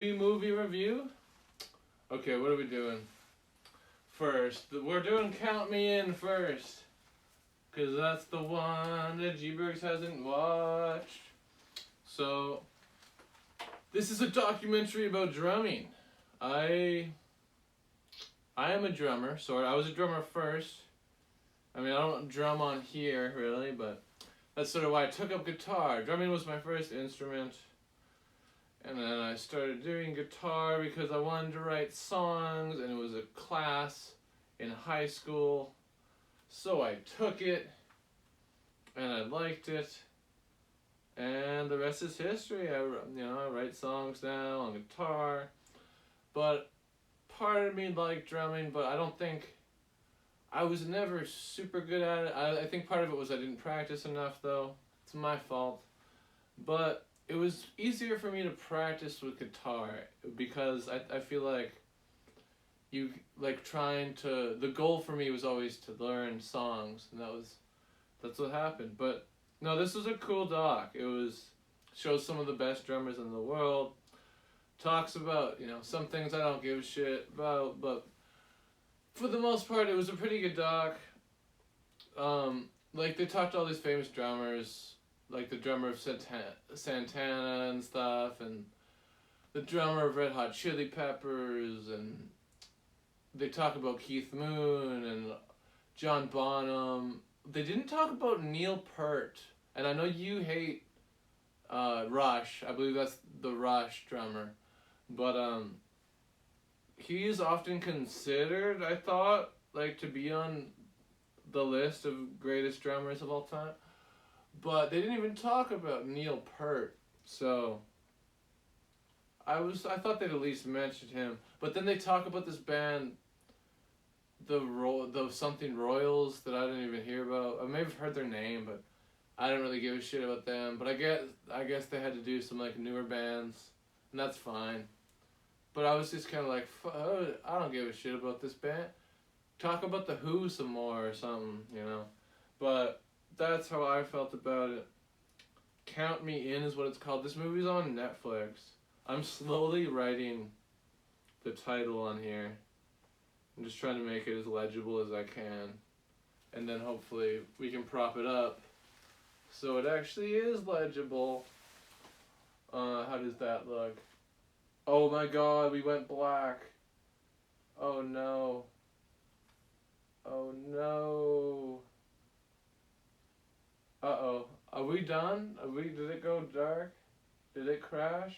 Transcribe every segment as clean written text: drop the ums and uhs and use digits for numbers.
Movie review? Okay, what are we doing? First, we're doing Count Me In first. Because that's the one that G-Bergs hasn't watched. So, this is a documentary about drumming. I am a drummer, sort of. I was a drummer first. I mean, I don't drum on here, really, but that's sort of why I took up guitar. Drumming was my first instrument. And then I started doing guitar because I wanted to write songs, and it was a class in high school. So I took it, and I liked it, and the rest is history. I write songs now on guitar, but part of me liked drumming, but I don't think I was never super good at it. I think part of it was I didn't practice enough, though. It's my fault. But it was easier for me to practice with guitar because I feel like the goal for me was always to learn songs, and that's what happened. But no, this was a cool doc. It shows some of the best drummers in the world, talks about some things I don't give a shit about, but for the most part it was a pretty good doc. They talked to all these famous drummers, like the drummer of Santana and stuff, and the drummer of Red Hot Chili Peppers, and they talk about Keith Moon and John Bonham. They didn't talk about Neil Peart, and I know you hate Rush. I believe that's the Rush drummer, but he is often considered, I thought, to be on the list of greatest drummers of all time. But they didn't even talk about Neil Peart, so I thought they'd at least mention him. But then they talk about this band, the something Royals, that I didn't even hear about. I may have heard their name, but I didn't really give a shit about them. But I guess they had to do some newer bands, and that's fine. But I was just kind of I don't give a shit about this band. Talk about the Who some more or something, But that's how I felt about it. Count Me In is what it's called. This movie's on Netflix. I'm slowly writing the title on here. I'm just trying to make it as legible as I can. And then hopefully we can prop it up so it actually is legible. How does that look? Oh my god, we went black. Oh no. Oh no. Uh-oh. Are we done? Did it go dark? Did it crash?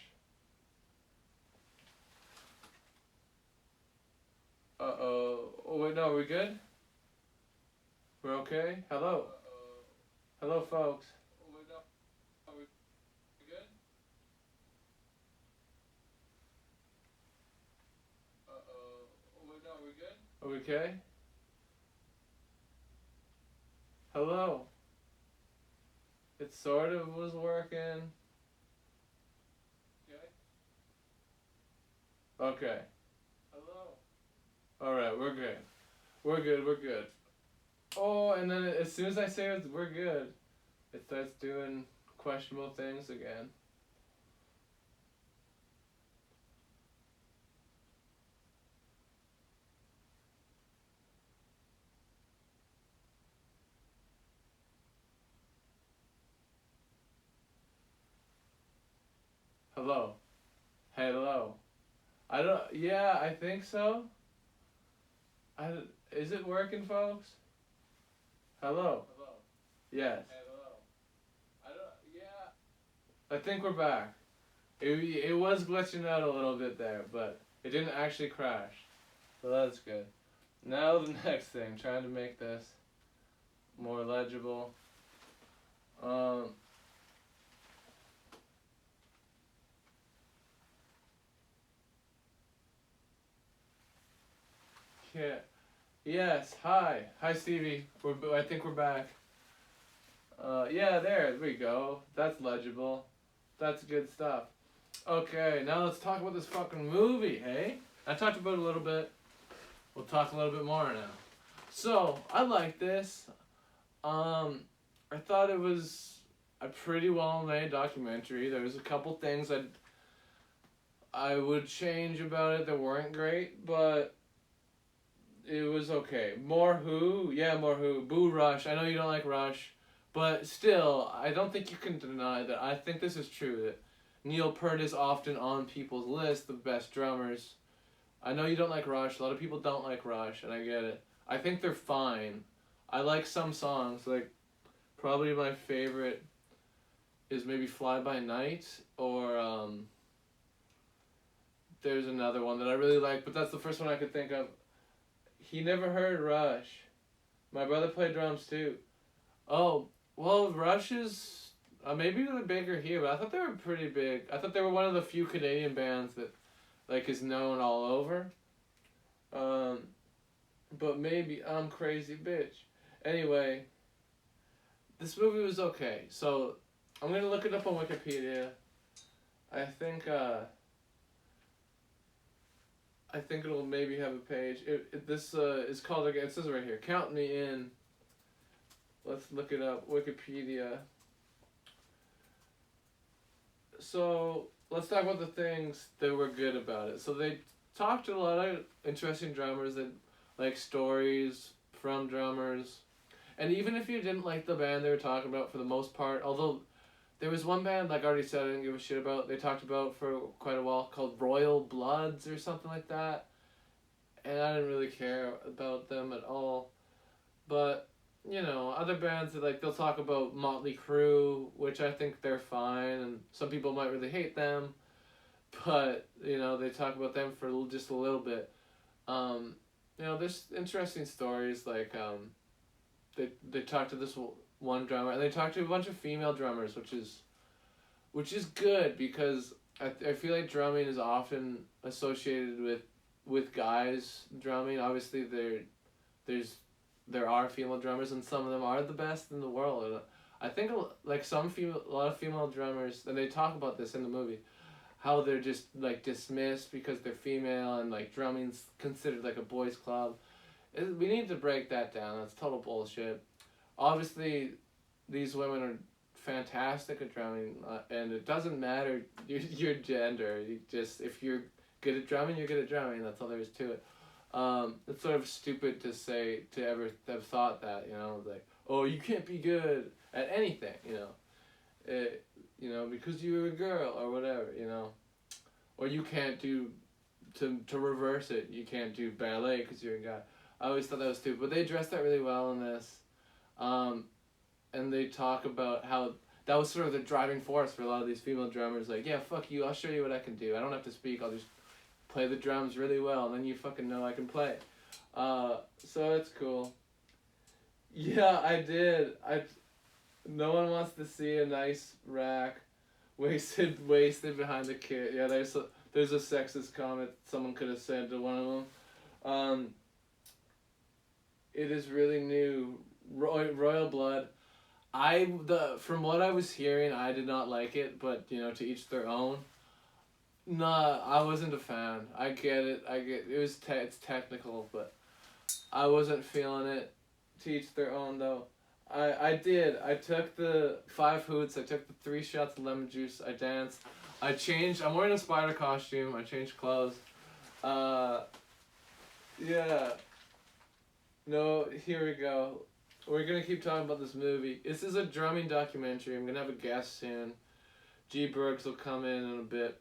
Uh-oh. Oh wait, no, are we good? We're okay? Hello? Uh-oh. Hello, folks. Oh wait, no. Are we good? Uh-oh. Oh wait, no, are we good? Are we okay? Hello? It sort of was working. Okay. Hello. Alright, we're good. We're good. Oh, and then as soon as I say we're good, it starts doing questionable things again. Hello. Hello. Yeah, I think so. Is it working, folks? Hello. Hello. Yes. Hello. Yeah. I think we're back. It was glitching out a little bit there, but it didn't actually crash. So that's good. Now the next thing, trying to make this more legible. Yeah. Yes. Hi. Hi, Stevie. I think we're back. Yeah, there we go. That's legible. That's good stuff. Okay, now let's talk about this fucking movie, hey? I talked about it a little bit. We'll talk a little bit more now. So, I like this. I thought it was a pretty well-made documentary. There was a couple things I would change about it that weren't great, but it was okay. More Who? Yeah, More Who. Boo Rush. I know you don't like Rush, but still, I don't think you can deny that. I think this is true, that Neil Peart is often on people's list of best drummers. I know you don't like Rush. A lot of people don't like Rush, and I get it. I think they're fine. I like some songs. Like, probably my favorite is maybe Fly By Night, or there's another one that I really like, but that's the first one I could think of. He never heard Rush. My brother played drums too. Oh, well, Rush is maybe they're bigger here, but I thought they were pretty big. I thought they were one of the few Canadian bands that like is known all over. Um, but maybe I'm crazy bitch. Anyway, this movie was okay. So I'm gonna look it up on Wikipedia. I think I think it'll maybe have a page. This is called again. It says right here. Count Me In. Let's look it up. Wikipedia. So let's talk about the things that were good about it. So they talked to a lot of interesting drummers that like stories from drummers, and even if you didn't like the band they were talking about for the most part, although there was one band, like I already said, I didn't give a shit about. They talked about for quite a while called Royal Bloods or something like that, and I didn't really care about them at all. But you know, other bands that like they'll talk about Motley Crue, which I think they're fine, and some people might really hate them, but you know they talk about them for just a little bit. You know, there's interesting stories like they talked to this one drummer, and they talked to a bunch of female drummers, which is good because I feel like drumming is often associated with guys drumming. Obviously, there are female drummers, and some of them are the best in the world. And I think like a lot of female drummers, and they talk about this in the movie, how they're just like dismissed because they're female, and like drumming's considered like a boys' club. We need to break that down. That's total bullshit. Obviously, these women are fantastic at drumming, and it doesn't matter your gender. You just if you're good at drumming, you're good at drumming. That's all there is to it. It's sort of stupid to say to ever have thought that, you know, like, oh, you can't be good at anything, you know, because you're a girl or whatever, you know, or you can't do to reverse it. You can't do ballet because you're a guy. I always thought that was stupid, but they addressed that really well in this, and they talk about how that was sort of the driving force for a lot of these female drummers. Like, yeah, fuck you, I'll show you what I can do. I don't have to speak. I'll just play the drums really well, and then you fucking know I can play. So it's cool. Yeah, I did. No one wants to see a nice rack wasted behind the kit. Yeah, there's a sexist comment someone could have said to one of them. It is really new. Royal Blood. From what I was hearing, I did not like it, but you know, to each their own. Nah, I wasn't a fan. I get it. It's technical, but I wasn't feeling it. To each their own, though. I did. I took the 5 hoots. I took the 3 shots of lemon juice. I danced. I changed. I'm wearing a spider costume. I changed clothes. Yeah. No, here we go. We're gonna keep talking about this movie. This is a drumming documentary. I'm gonna have a guest soon. G. Bergs will come in a bit.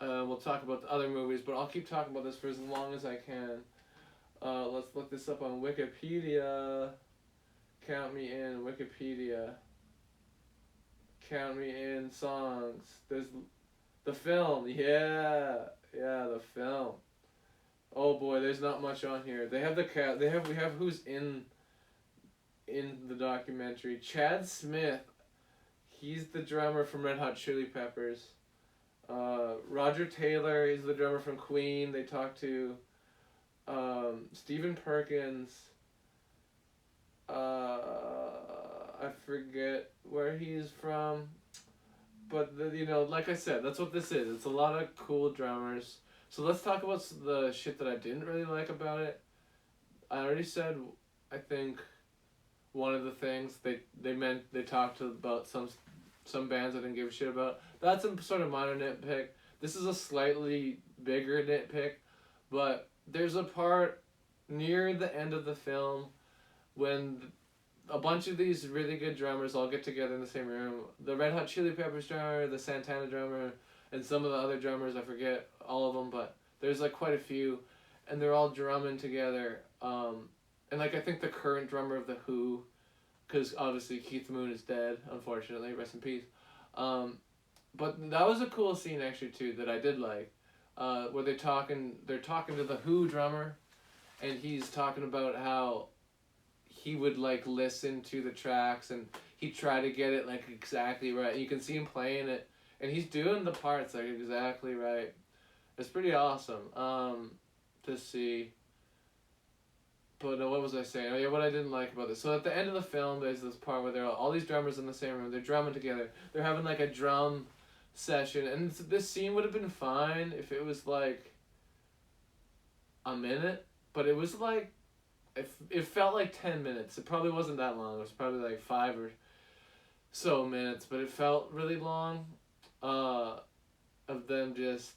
We'll talk about the other movies, but I'll keep talking about this for as long as I can. Let's look this up on Wikipedia. Count Me In, Wikipedia. Count Me In songs. There's the film. Yeah, the film. Oh boy, there's not much on here. They have we have who's in the documentary. Chad Smith. He's the drummer from Red Hot Chili Peppers. Roger Taylor is the drummer from Queen. They talked to Stephen Perkins. I forget where he's from, but you know, like I said, that's what this is. It's a lot of cool drummers. So let's talk about the shit that I didn't really like about it. I already said, I think one of the things they talked about some bands I didn't give a shit about. That's a sort of minor nitpick. this is a slightly bigger nitpick, but there's a part near the end of the film when a bunch of these really good drummers all get together in the same room. The Red Hot Chili Peppers drummer, the Santana drummer, and some of the other drummers, I forget all of them, but there's like quite a few, and they're all drumming together. And like I think the current drummer of The Who, because obviously Keith Moon is dead, unfortunately, rest in peace. But that was a cool scene actually too that I did like, where they're talking to the Who drummer, and he's talking about how he would like listen to the tracks and he'd try to get it like exactly right. And you can see him playing it, and he's doing the parts like exactly right. It's pretty awesome to see. But what was I saying? Oh yeah, what I didn't like about this. So at the end of the film, there's this part where there are all these drummers in the same room. They're drumming together. They're having like a drum session, and this scene would have been fine if it was like a minute, but it was like it felt like 10 minutes. It probably wasn't that long. It was probably like 5 or so minutes, but it felt really long. Of them just,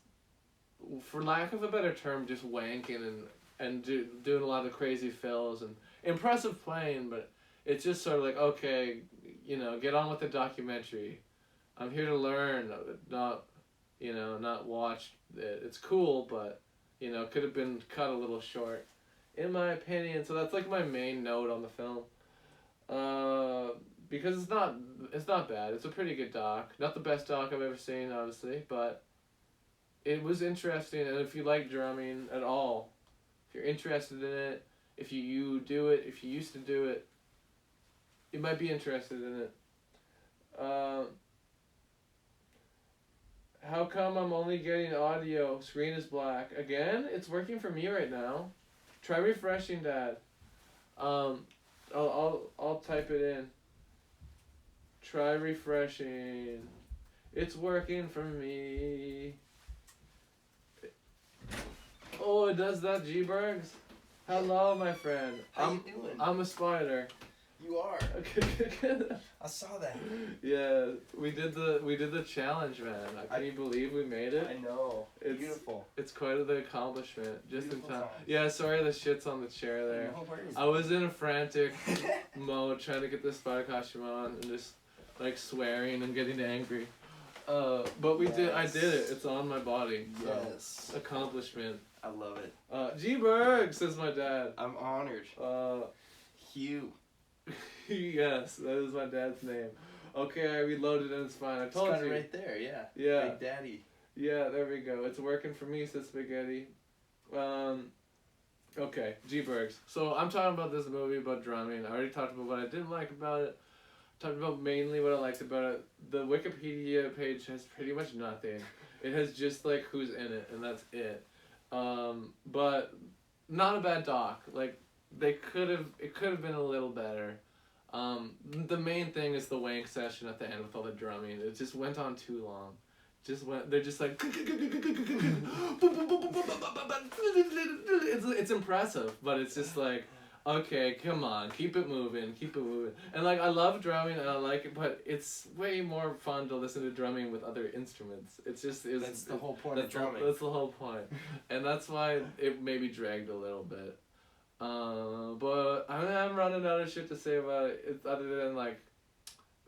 for lack of a better term, just wanking and doing a lot of crazy fills and impressive playing, but it's just sort of like, okay, you know, get on with the documentary. I'm here to learn, not watch it. It's cool, but, you know, could have been cut a little short, in my opinion. So that's like my main note on the film. Because it's not bad. It's a pretty good doc. Not the best doc I've ever seen, obviously, but it was interesting. And if you like drumming at all, if you're interested in it, if you do it, if you used to do it, you might be interested in it. How come I'm only getting audio? Screen is black. Again, it's working for me right now. Try refreshing, Dad. I'll type it in. Try refreshing. It's working for me. Oh, it does that, G-Bergs? Hello, my friend. How you doing? I'm a spider. You are. Okay. I saw that. Yeah, we did the challenge, man. Can you believe we made it? I know. It's beautiful. It's quite the accomplishment. Just Beautiful in time. times. Yeah, sorry the shit's on the chair there. No worries. I was in a frantic mode trying to get the spider costume on and just like swearing and getting angry. But we did. I did it. It's on my body. So. Yes. Accomplishment. I love it. G-Berg, says my dad. I'm honored. Hugh. Yes, that is my dad's name. Okay, I reloaded and it's fine. I told It's you. right there, yeah. Yeah. Big Daddy. Yeah, there we go. It's working for me, says Spaghetti. Okay, G-Bergs. So I'm talking about this movie about drumming. I already talked about what I didn't like about it. Talked about mainly what I liked about it. The Wikipedia page has pretty much nothing. It has just like who's in it, and that's it. But not a bad doc. Like it could have been a little better. The main thing is the wank session at the end with all the drumming. It just went on too long. They're just like it's impressive, but it's just like, okay, come on, keep it moving. And like I love drumming and I like it, but it's way more fun to listen to drumming with other instruments. That's the whole point of drumming. That's the whole point, and that's why it maybe dragged a little bit. But I'm running out of shit to say about it. It's other than like,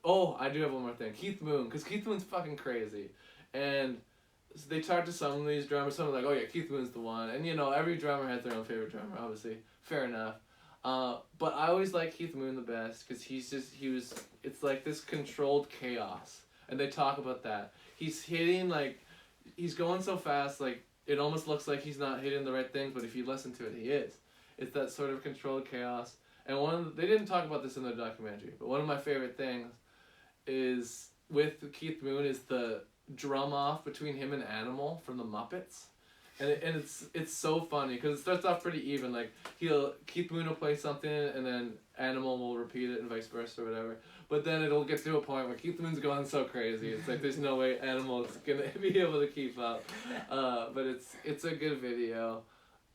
oh, I do have one more thing. Keith Moon, because Keith Moon's fucking crazy, and they talked to some of these drummers. Some are like, oh yeah, Keith Moon's the one, and you know every drummer has their own favorite drummer, obviously. Fair enough. But I always like Keith Moon the best because it's like this controlled chaos, and they talk about that. He's hitting like, he's going so fast like it almost looks like he's not hitting the right thing, but if you listen to it, he is. It's that sort of controlled chaos. And they didn't talk about this in the documentary, but one of my favorite things is with Keith Moon is the drum off between him and Animal from the Muppets. And it's so funny because it starts off pretty even. Like Keith Moon will play something and then Animal will repeat it and vice versa or whatever. But then it'll get to a point where Keith Moon's going so crazy. It's like there's no way Animal's gonna be able to keep up. But it's a good video.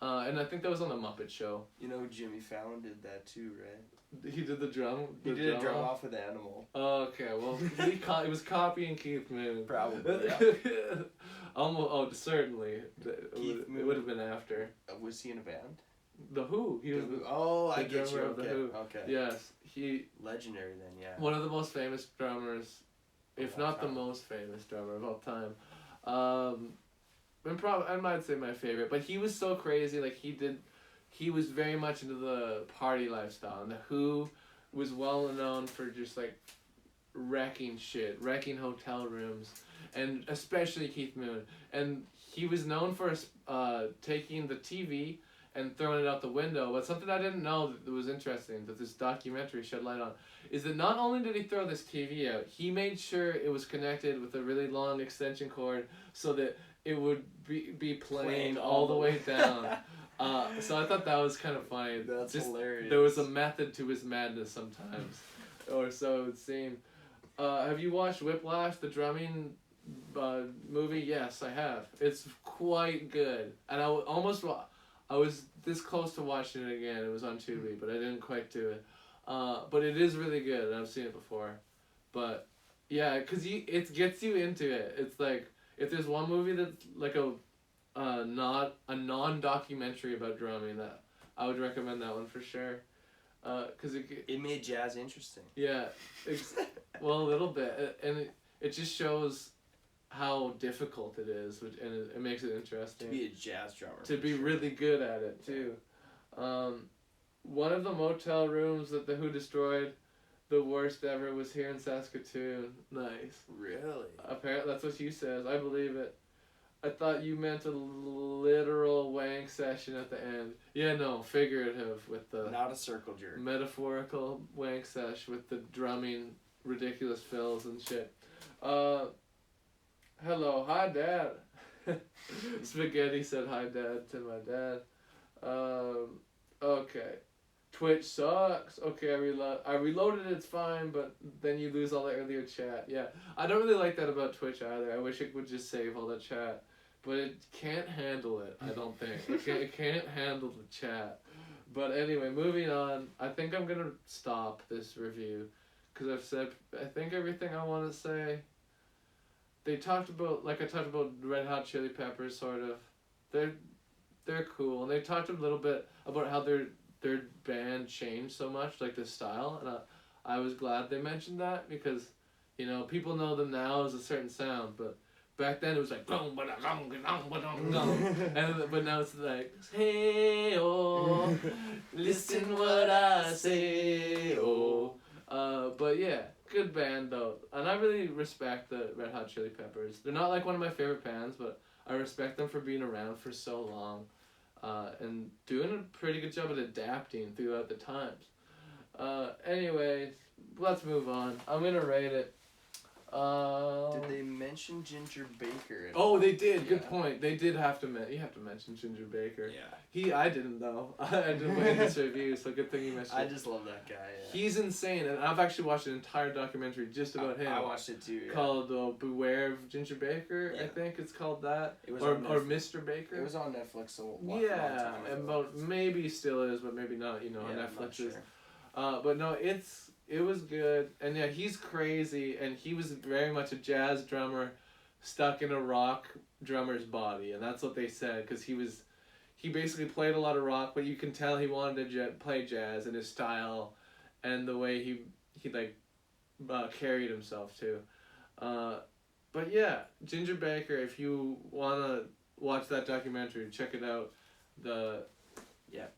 And I think that was on the Muppet Show. You know, Jimmy Fallon did that too, right? He did the drum. He did a drum off with Animal. Okay, well, he was copying Keith Moon. Probably. Yeah. Almost. Oh, certainly. Keith Moon. It would have been after. Was he in a band? The Who. He was I get you. drummer of the Who. Okay. Yes, he. Legendary then, yeah. One of the most famous drummers, if not the most famous drummer of all time. I might say my favorite, but he was so crazy. Like he was very much into the party lifestyle, and the Who was well known for just like wrecking wrecking hotel rooms, and especially Keith Moon. And he was known for taking the TV and throwing it out the window. But something I didn't know that was interesting, that this documentary shed light on, is that not only did he throw this TV out, he made sure it was connected with a really long extension cord so that it would be playing all the way down. So I thought that was kind of funny. That's hilarious. There was a method to his madness sometimes, or so it would seem. Have you watched Whiplash, the drumming movie? Yes, I have. It's quite good, and I was this close to watching it again. It was on Tubi, but I didn't quite do it. But it is really good, and I've seen it before. But yeah, because it gets you into it. It's like, if there's one movie that's like not a non-documentary about drumming, that I would recommend that one for sure. Cause it made jazz interesting. Yeah, well, a little bit, and it just shows how difficult it is, and it makes it interesting. To be a jazz drummer. To be really good at it too. One of the motel rooms that the Who destroyed, the worst ever, was here in Saskatoon. Nice. Really? Apparently, that's what she says. I believe it. I thought you meant a literal wank session at the end. Yeah, no, figurative with the... Not a circle jerk. Metaphorical wank sesh with the drumming, ridiculous fills and shit. Hello, hi Dad. Spaghetti said hi Dad to my dad. Okay. Twitch sucks. Okay, I reloaded it, it's fine, but then you lose all the earlier chat. Yeah, I don't really like that about Twitch either. I wish it would just save all the chat. But it can't handle it, I don't think. It can't handle the chat. But anyway, moving on. I think I'm going to stop this review, because I've said, I think, everything I want to say. They talked about, like I talked about Red Hot Chili Peppers, sort of. They're cool. And they talked a little bit about how their band changed so much, like the style. And I was glad they mentioned that, because, you know, people know them now as a certain sound, but back then it was like, and but now it's like, hey oh, listen what I say oh. But yeah, good band though, and I really respect the Red Hot Chili Peppers. They're not like one of my favorite bands, but I respect them for being around for so long, and doing a pretty good job at adapting throughout the times. Anyways, let's move on. I'm gonna rate it. Did they mention Ginger Baker? Oh, they did. Good point. They did have to you have to mention Ginger Baker. Yeah. I didn't though. I didn't wait this review, so good thing you mentioned. I just love that guy. Yeah. He's insane, and I've actually watched an entire documentary just about him. I watched it too. Yeah. Called Beware of Ginger Baker. Yeah. I think it's called that. It was or Mr. Baker. It was on Netflix a long time ago. And about maybe still is, but maybe not. You know, yeah, Netflix sure. is. But no, it was good, and yeah, he's crazy, and he was very much a jazz drummer stuck in a rock drummer's body, and that's what they said, because he basically played a lot of rock, but you can tell he wanted to play jazz in his style and the way he carried himself too. But yeah, Ginger Baker, if you want to watch that documentary, check it out.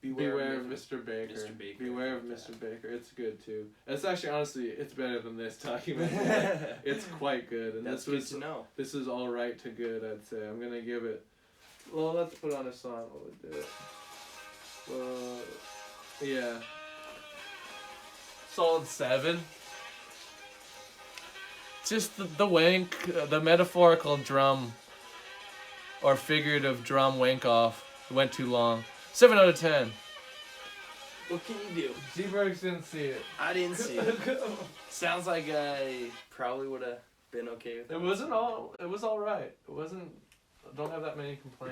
Beware of Mr. Baker. Mr. Baker. Beware of Mr. Baker. It's good too. It's actually, honestly, it's better than this documentary. It's quite good, and that's good to know. This is all right to good, I'd say. I'm gonna give it. Well, let's put on a song while we do it. Yeah. Solid 7. Just the wank, the metaphorical drum, or figurative drum wank off went too long. 7 out of 10. What can you do? Z-Bergs didn't see it. I didn't see it. Sounds like I probably would have been okay with it. It was all right. It wasn't, I don't have that many complaints.